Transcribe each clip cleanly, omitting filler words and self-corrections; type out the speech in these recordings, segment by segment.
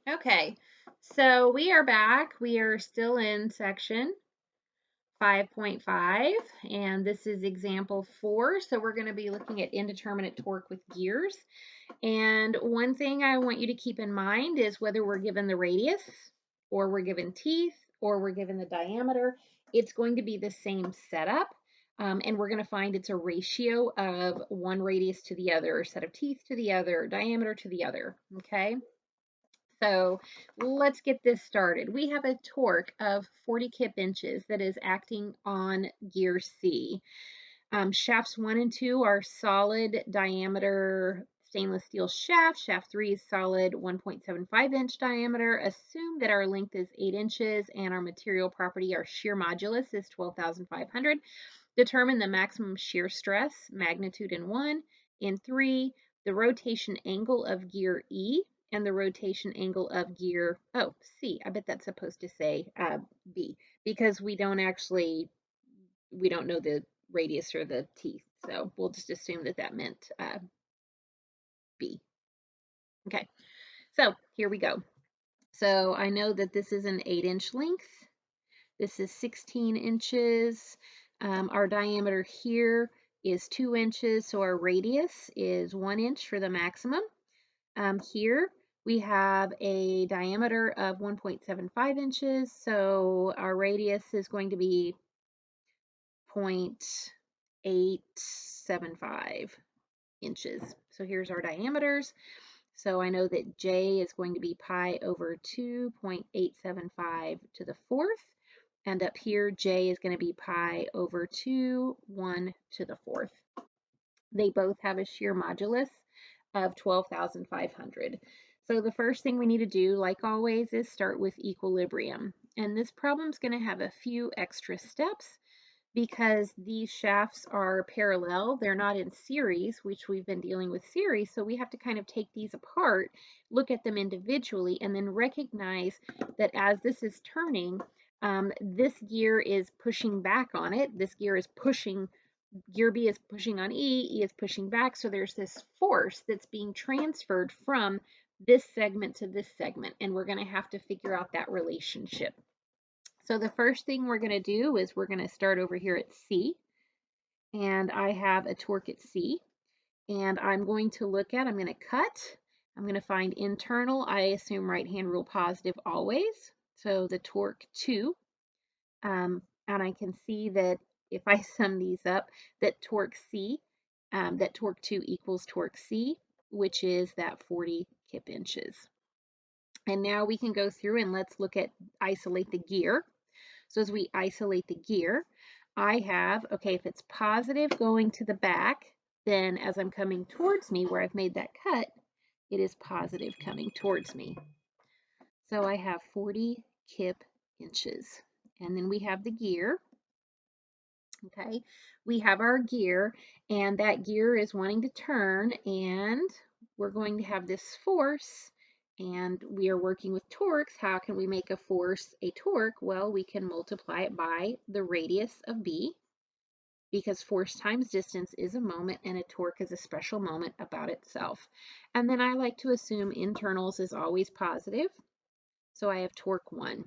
Okay, so we are back. We are still in section 5.5, and this is example 4. So we're going to be looking at indeterminate torque with gears. And one thing I want you to keep in mind is whether we're given the radius, or we're given teeth, or we're given the diameter, it's going to be the same setup. And we're going to find it's a ratio of one radius to the other, or set of teeth to the other, diameter to the other, okay? So let's get this started. We have a torque of 40 kip inches that is acting on gear C. Shafts 1 and 2 are solid diameter stainless steel shafts. Shaft 3 is solid 1.75 inch diameter. Assume that our length is 8 inches and our material property, our shear modulus, is 12,500. Determine the maximum shear stress, magnitude in 1. In 3, the rotation angle of gear E and the rotation angle of gear, C. I bet that's supposed to say B, because we don't know the radius or the teeth. So we'll just assume that that meant B. Okay, so here we go. So I know that this is an 8-inch length. This is 16 inches. Our diameter here is 2 inches, so our radius is 1 inch for the maximum. Here we have a diameter of 1.75 inches, so our radius is going to be 0.875 inches. So here's our diameters. So I know that J is going to be pi over 2.875 to the fourth. And up here, J is going to be pi over 2, 1 to the fourth. They both have a shear modulus of 12,500. So the first thing we need to do, like always, is start with equilibrium. And this problem is going to have a few extra steps because these shafts are parallel. They're not in series, which we've been dealing with series. So we have to kind of take these apart, look at them individually, and then recognize that as this is turning, this gear is pushing back on it. This gear is pushing, gear B is pushing on E is pushing back. So there's this force that's being transferred from this segment to this segment, and we're going to have to figure out that relationship. So the first thing we're going to do is we're going to start over here at C, and I have a torque at C, and I'm going to I'm going to cut, I'm going to find internal, I assume right hand rule positive always, so the torque 2, and I can see that if I sum these up, that torque C, that torque 2 equals torque C, which is that 40 kip inches. And now we can go through and let's isolate the gear. So as we isolate the gear, I have, okay, if it's positive going to the back, then as I'm coming towards me where I've made that cut, it is positive coming towards me. So I have 40 kip inches. And then we have the gear. Okay, we have our gear, and that gear is wanting to turn, and we're going to have this force, and we are working with torques. How can we make a force a torque? Well, we can multiply it by the radius of B, because force times distance is a moment, and a torque is a special moment about itself. And then I like to assume internals is always positive, so I have torque 1.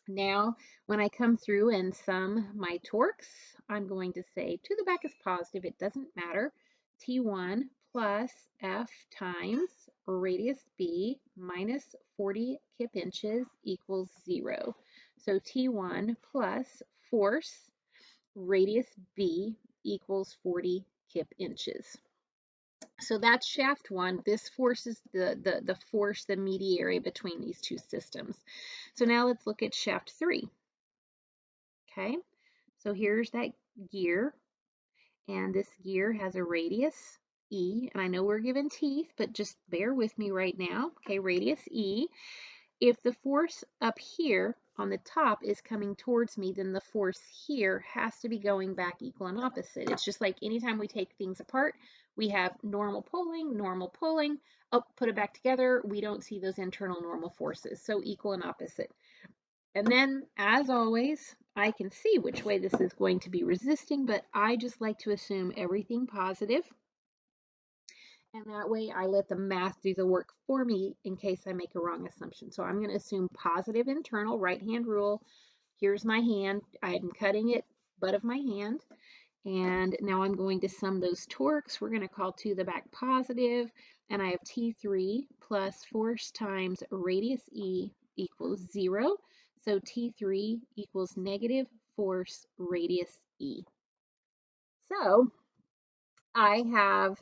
Now, when I come through and sum my torques, I'm going to say to the back is positive, it doesn't matter. T1 plus F times radius B minus 40 kip inches equals 0. So T1 plus force radius B equals 40 kip inches. So that's shaft 1. This force is the force, the mediary between these two systems. So now let's look at shaft 3. Okay, so here's that gear, and this gear has a radius E, and I know we're given teeth, but just bear with me right now. Okay, radius E. If the force up here on the top is coming towards me, then the force here has to be going back equal and opposite. It's just like anytime we take things apart, we have normal pulling, oh, put it back together, we don't see those internal normal forces, so equal and opposite. And then, as always, I can see which way this is going to be resisting, but I just like to assume everything positive. And that way I let the math do the work for me in case I make a wrong assumption. So I'm going to assume positive internal right-hand rule. Here's my hand. I'm cutting it, butt of my hand. And now I'm going to sum those torques. We're going to call to the back positive, and I have T3 plus force times radius E equals 0. So T3 equals negative force radius E. So I have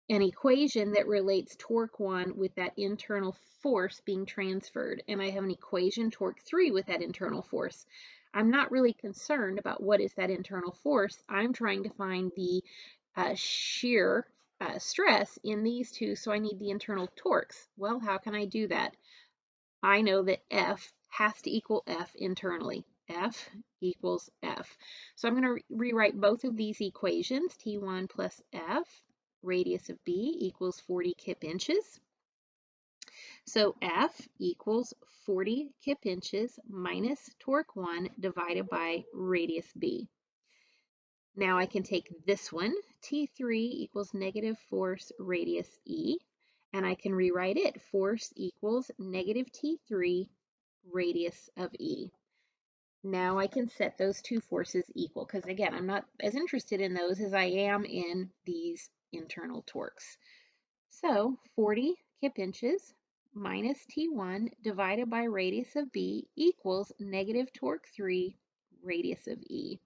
an equation that relates torque 1 with that internal force being transferred, and I have an equation torque 3 with that internal force. I'm not really concerned about what is that internal force. I'm trying to find the shear stress in these two, so I need the internal torques. Well, how can I do that? I know that F has to equal F internally. F equals F. So I'm going to rewrite both of these equations. T1 plus F, radius of B, equals 40 kip inches. So F equals 40 kip inches minus torque 1 divided by radius B. Now I can take this one, T3 equals negative force radius E, and I can rewrite it. Force equals negative T3 radius of E. Now I can set those two forces equal, because again, I'm not as interested in those as I am in these internal torques. So 40 kip inches minus T1 divided by radius of B equals negative torque 3 radius of E.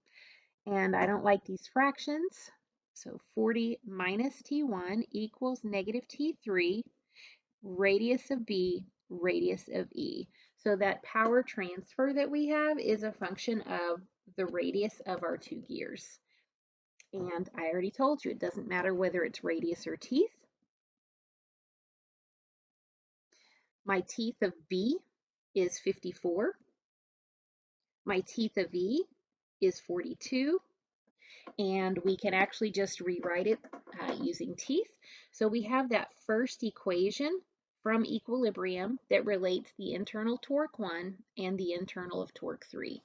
And I don't like these fractions, so 40 minus T1 equals negative T3 radius of B, radius of E. So that power transfer that we have is a function of the radius of our two gears. And I already told you, it doesn't matter whether it's radius or teeth. My teeth of B is 54. My teeth of E is 42. And we can actually just rewrite it using teeth. So we have that first equation from equilibrium that relates the internal torque 1 and the internal of torque 3.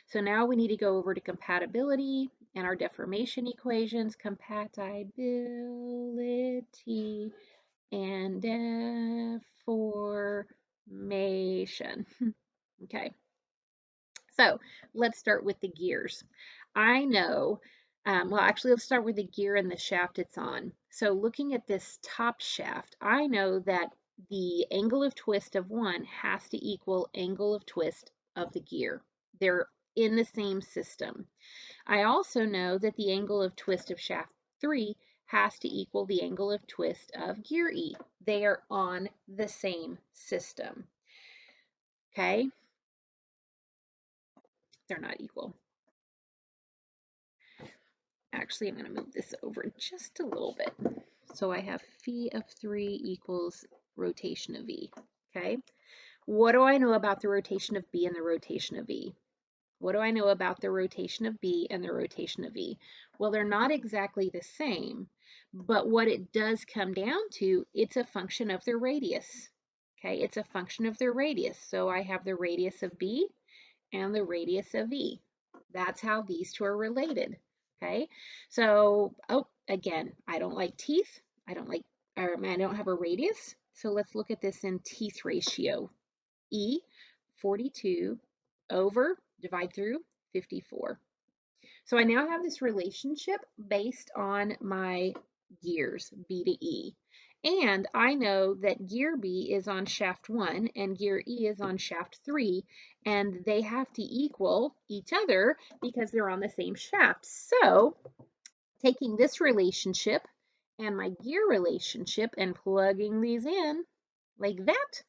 So now we need to go over to compatibility and our deformation equations, compatibility and deformation. Okay. So let's start with the gears. I know, well, actually, let's start with the gear and the shaft it's on. So looking at this top shaft, I know that the angle of twist of 1 has to equal angle of twist of the gear. They're in the same system. I also know that the angle of twist of shaft 3 has to equal the angle of twist of gear E. They are on the same system. Okay? They're not equal. Actually, I'm going to move this over just a little bit. So I have phi of 3 equals rotation of E. Okay. What do I know about the rotation of B and the rotation of E? What do I know about the rotation of B and the rotation of E? Well, they're not exactly the same, but what it does come down to, it's a function of their radius. Okay, it's a function of their radius. So I have the radius of B and the radius of E. That's how these two are related. Okay, so, oh, again, I don't like teeth. I don't have a radius. So let's look at this in teeth ratio. E, 42 over, divide through, 54. So I now have this relationship based on my gears, B to E. And I know that gear B is on shaft 1 and gear E is on shaft 3, and they have to equal each other because they're on the same shaft. So taking this relationship and my gear relationship and plugging these in like that,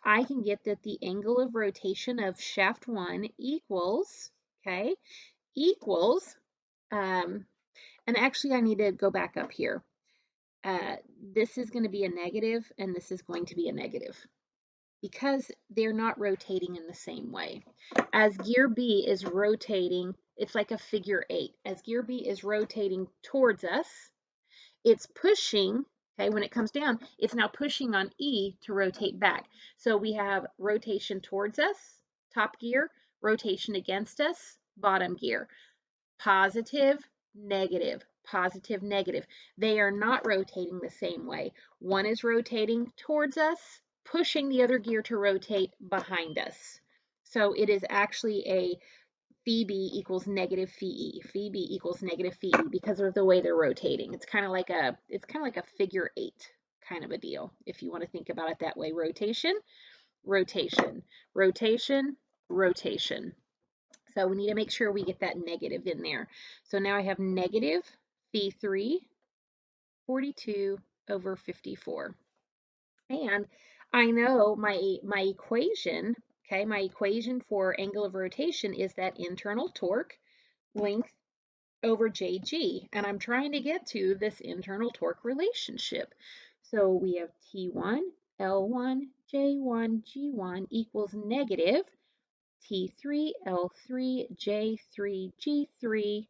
I can get that the angle of rotation of shaft 1 equals, okay, equals, and actually I need to go back up here. This is going to be a negative and this is going to be a negative because they're not rotating in the same way. As gear B is rotating, it's like a figure 8. As gear B is rotating towards us, it's pushing, okay, when it comes down, it's now pushing on E to rotate back. So we have rotation towards us, top gear, rotation against us, bottom gear. Positive, negative, positive, negative. They are not rotating the same way. One is rotating towards us, pushing the other gear to rotate behind us. So it is actually a phi B equals negative phi E. Phi B equals negative phi E because of the way they're rotating. It's kind of like a figure eight kind of a deal, if you want to think about it that way. Rotation, rotation, rotation, rotation. So we need to make sure we get that negative in there. So now I have negative phi 3, 42 over 54. And I know my equation, okay, my equation for angle of rotation is that internal torque, length over jg. And I'm trying to get to this internal torque relationship. So we have T1, L1, J1, G1 equals negative T3, L3, J3, G3,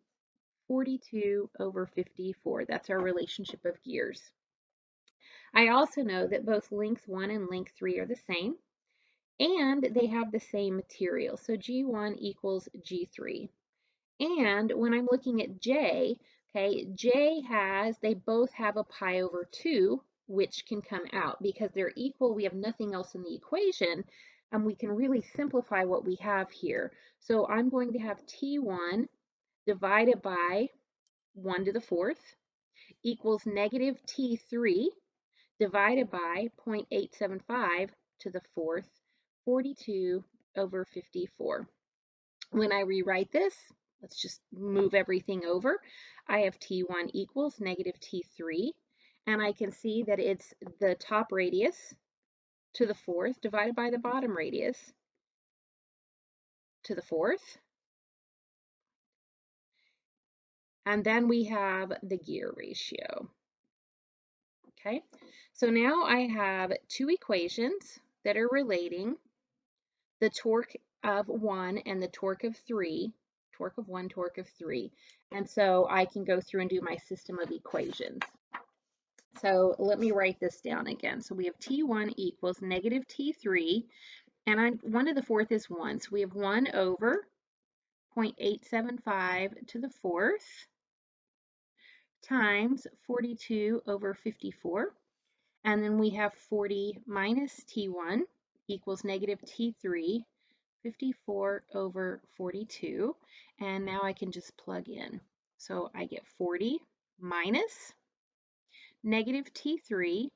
42 over 54. That's our relationship of gears. I also know that both length 1 and length 3 are the same, and they have the same material. So G1 equals G3. And when I'm looking at J, okay, they both have a pi over 2, which can come out. Because they're equal, we have nothing else in the equation, and we can really simplify what we have here. So I'm going to have T1 divided by 1 to the 4th equals negative T3 divided by 0.875 to the 4th, 42 over 54. When I rewrite this, let's just move everything over. I have T1 equals negative T3, and I can see that it's the top radius to the 4th divided by the bottom radius to the 4th. And then we have the gear ratio. Okay, so now I have two equations that are relating the torque of 1 and the torque of 3, torque of 1, torque of 3. And so I can go through and do my system of equations. So let me write this down again. So we have T1 equals negative T3, and 1 to the 4th is 1. So we have 1 over 0.875 to the 4th times 42 over 54. And then we have 40 minus T1 equals negative T3, 54 over 42. And now I can just plug in. So I get 40 minus negative T3,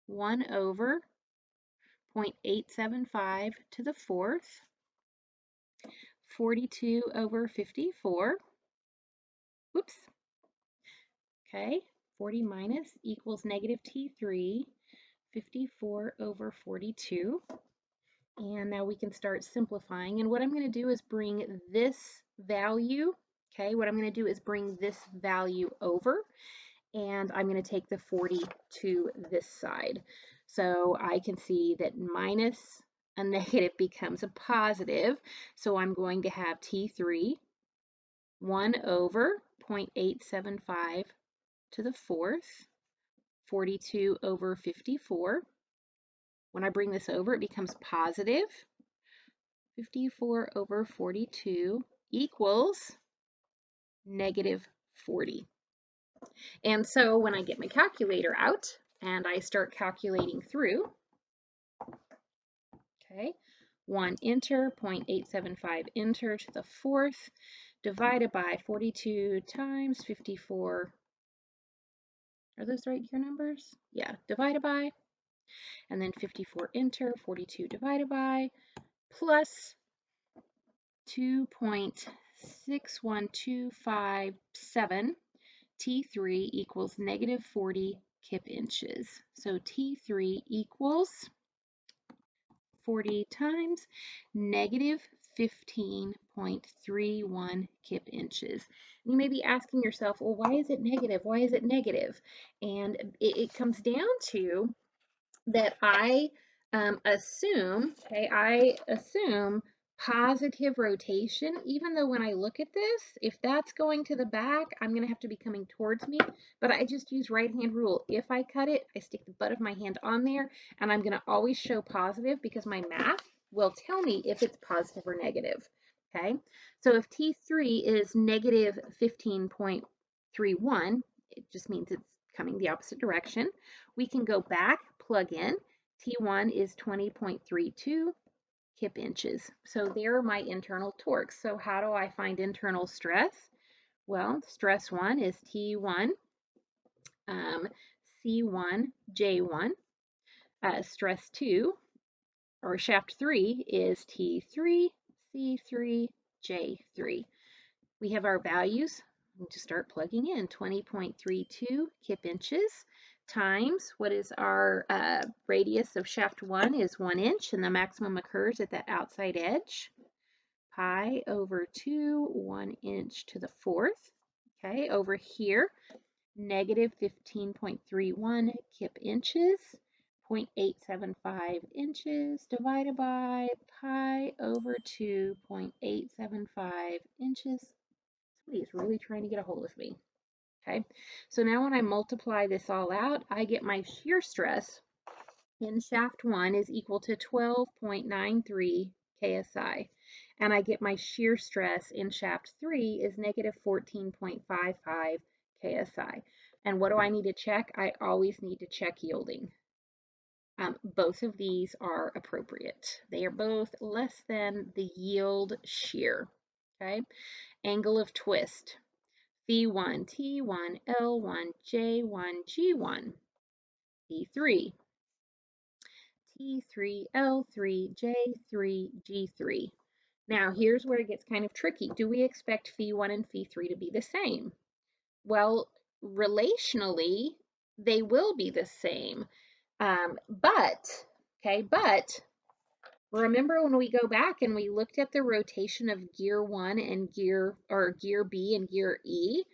1 over 0.875 to the 4th, 42 over 54. Whoops. Okay, 40 minus equals negative T3, 54 over 42. And now we can start simplifying. And what I'm going to do is bring this value, okay, what I'm going to do is bring this value over, and I'm going to take the 40 to this side. So I can see that minus a negative becomes a positive. So I'm going to have T3, 1 over 0.875 to the 4th, 42 over 54. When I bring this over, it becomes positive. 54 over 42 equals negative 40. And so when I get my calculator out and I start calculating through, okay, 1 enter, 0.875 enter to the 4th, divided by 42 times 54. Are those right here numbers? Yeah, divided by, and then 54 enter, 42 divided by, plus 2.61257, T3 equals negative 40 kip inches. So T3 equals 40 times negative 15.31 kip inches. You may be asking yourself, well, why is it negative? Why is it negative? And it comes down to that I assume positive rotation, even though when I look at this, if that's going to the back, I'm going to have to be coming towards me, but I just use right hand rule. If I cut it, I stick the butt of my hand on there, and I'm going to always show positive because my math will tell me if it's positive or negative. Okay, so if T3 is negative 15.31 3, 1, it just means it's coming the opposite direction. We can go back, plug in. T1 is 20.32 kip inches. So there are my internal torques. So how do I find internal stress? Well, stress 1 is T1, C1, J1. Stress 2, or shaft 3, is T3, C3, J3. We have our values. We'll just start plugging in. 20.32 kip inches times, what is our radius of shaft 1 is 1 inch, and the maximum occurs at that outside edge. Pi over 2, 1 inch to the 4th. Okay, over here, negative 15.31 kip inches, 0.875 inches divided by pi over 2.875 inches. Somebody's really trying to get a hold of me. Okay, so now when I multiply this all out, I get my shear stress in shaft 1 is equal to 12.93 KSI. And I get my shear stress in shaft 3 is negative 14.55 KSI. And what do I need to check? I always need to check yielding. Both of these are appropriate. They are both less than the yield shear. Okay, angle of twist. V1, T1, L1, J1, G1, V3, T3, L3, J3, G3. Now, here's where it gets kind of tricky. Do we expect Phi1 and Phi3 to be the same? Well, relationally, they will be the same. But remember when we go back and we looked at the rotation of gear 1 and gear B and gear E?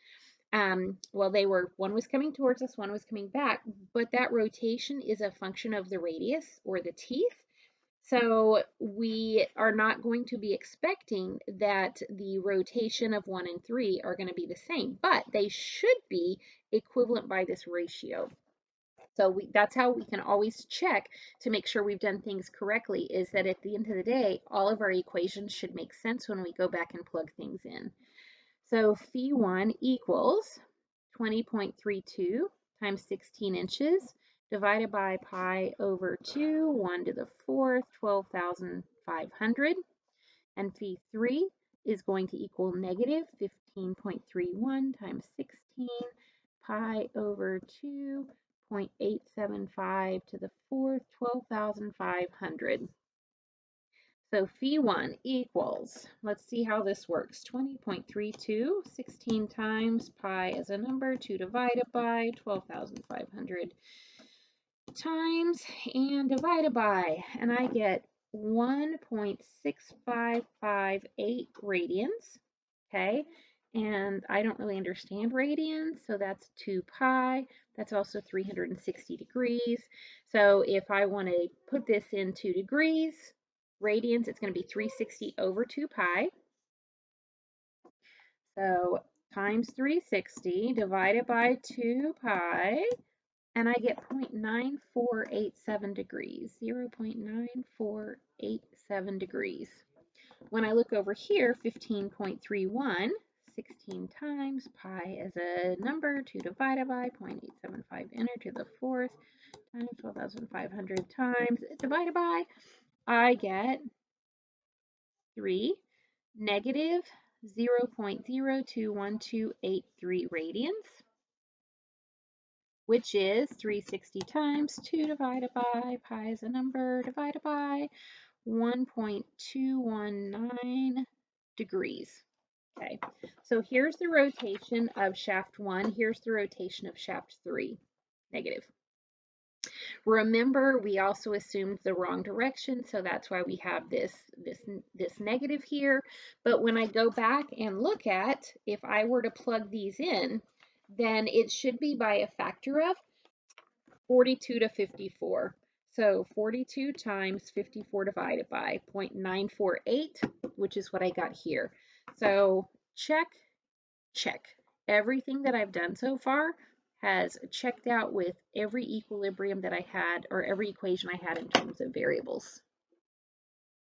Well, one was coming towards us, one was coming back, but that rotation is a function of the radius or the teeth. So we are not going to be expecting that the rotation of 1 and 3 are going to be the same, but they should be equivalent by this ratio. So that's how we can always check to make sure we've done things correctly, is that at the end of the day, all of our equations should make sense when we go back and plug things in. So Phi1 equals 20.32 times 16 inches divided by pi over 2, 1 to the 4th, 12,500. And Phi3 is going to equal negative 15.31 times 16 pi over 2.875 to the 4th, 12,500. So Phi1 equals, let's see how this works, 20.32, 16 times pi as a number, 2 divided by 12,500 times and divided by, and I get 1.6558 radians, okay? And I don't really understand radians, so that's 2 pi. That's also 360 degrees. So if I want to put this in 2 degrees, radians, it's going to be 360 over 2 pi. So times 360 divided by 2 pi, and I get 0.9487 degrees, 0.9487 degrees. When I look over here, 15.31, 16 times pi as a number, 2 divided by 0.875 enter to the 4th times 12,500 times divided by, I get 3 negative 0.021283 radians, which is 360 times 2 divided by pi as a number divided by 1.219 degrees. Okay, so here's the rotation of shaft 1. Here's the rotation of shaft 3, negative. Remember, we also assumed the wrong direction, so that's why we have this negative here. But when I go back and look at, if I were to plug these in, then it should be by a factor of 42 to 54. So 42 times 54 divided by 0.948, which is what I got here. So check, check. Everything that I've done so far has checked out with every equilibrium that I had, or every equation I had in terms of variables.